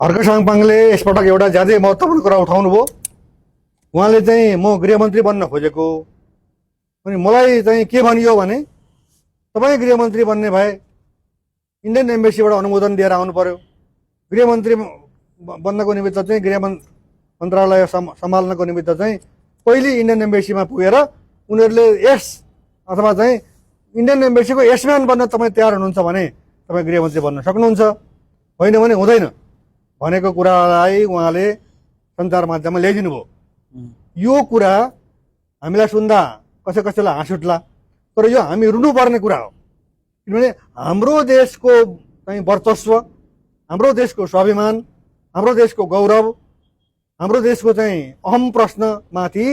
हर्क साङपाङले यसपटक एउटा ज्यादै महत्त्वपूर्ण कुरा उठाउनुभयो। उहाँले चाहिँ म गृहमन्त्री बन्न खोजेको, अनि मलाई चाहिँ के भनियो भने तपाईँ गृहमन्त्री बन्ने भए इन्डियन एम्बेसीबाट अनुमोदन दिएर आउनु पर्यो। गृहमन्त्री बन्नको निमित्त चाहिँ गृह मन्त्रालय सम्हाल्नको निमित्त चाहिँ पहिले इन्डियन एम्बेसीमा पुगेर उनीहरूले यस अथवा चाहिँ इन्डियन एम्बेसीको यसम्यान बन्न तपाईँ तयार हुनुहुन्छ भने तपाईँ गृहमन्त्री बन्न सक्नुहुन्छ, होइन भने हुँदैन भनेको कुरालाई उहाँले सञ्चार माध्यममा ल्याइदिनु भयो। यो कुरा हामीलाई सुन्दा कसैलाई हाँस उठ्ला, तर यो हामी रुनुपर्ने कुरा हो। किनभने हाम्रो देशको चाहिँ वर्चस्व, हाम्रो देशको स्वाभिमान, हाम्रो देशको गौरव, हाम्रो देशको चाहिँ अहम प्रश्नमाथि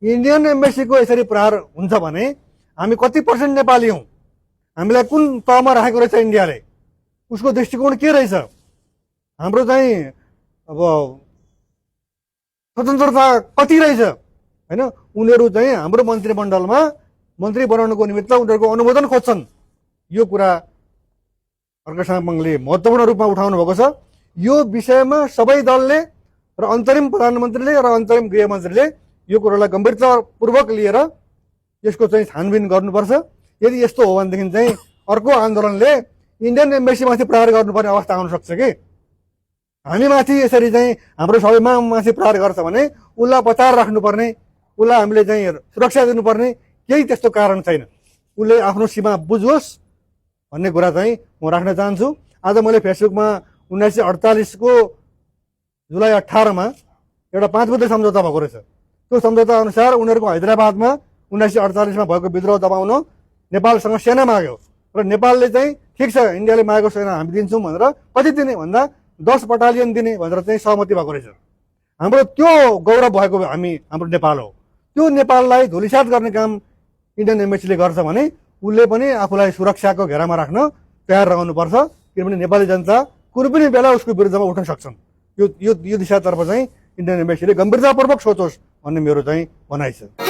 इन्डियन एम्बेसीको यसरी प्रहार हुन्छ भने हामी कति पर्सेन्ट नेपाली हौँ, हामीलाई कुन तहमा राखेको रहेछ इन्डियाले, उसको दृष्टिकोण के रहेछ, हाम्रो चाहिँ अब स्वतन्त्रता कति रहेछ, होइन। उनीहरू चाहिँ हाम्रो मन्त्रीमण्डलमा मन्त्री बनाउनको निमित्त उनीहरूको अनुमोदन खोज्छन्। यो कुरा हर्क साङपाङले महत्त्वपूर्ण रूपमा उठाउनु भएको छ। यो विषयमा सबै दलले र अन्तरिम प्रधानमन्त्रीले र अन्तरिम गृहमन्त्रीले यो कुरालाई गम्भीरतापूर्वक लिएर यसको चाहिँ छानबिन गर्नुपर्छ। यदि यस्तो हो भनेदेखि चाहिँ अर्को आन्दोलनले इन्डियन एम्बेसीमाथि प्रहार गर्नुपर्ने अवस्था आउन सक्छ कि हामी माथि यसरी चाहिँ हाम्रो स्वाभिमानमाथि प्रहार गर्छ भने उसलाई बचाएर राख्नुपर्ने, उसलाई हामीले चाहिँ सुरक्षा दिनुपर्ने केही त्यस्तो कारण छैन। उसले आफ्नो सीमा बुझोस् भन्ने कुरा चाहिँ म राख्न चाहन्छु। आज मैले फेसबुकमा 1948 को जुलाई 18 मा एउटा 5 बुँदे सम्झौता भएको रहेछ। त्यो सम्झौता अनुसार उनीहरूको हैदराबादमा 1948 मा भएको विद्रोह दबाउन नेपालसँग सेना माग्यो र नेपालले चाहिँ ठिक छ इन्डियाले मागेको सेना हामी दिन्छौँ भनेर कति दिने भन्दा 10 बटालियन दिने भनेर चाहिँ सहमति भएको रहेछ। हाम्रो त्यो गौरव भएको हाम्रो नेपाल हो। त्यो नेपाललाई धुलिसात गर्ने काम इन्डियन एम्बेसीले गर्छ भने उसले पनि आफूलाई सुरक्षाको घेरामा राख्न तयार रहनुपर्छ। किनभने नेपाली जनता कुनै पनि बेला उसको विरुद्धमा उठ्न सक्छन्। यो दिशातर्फ चाहिँ इन्डियन एम्बेसीले गम्भीरतापूर्वक सोचोस् भन्ने मेरो चाहिँ भनाइ छ।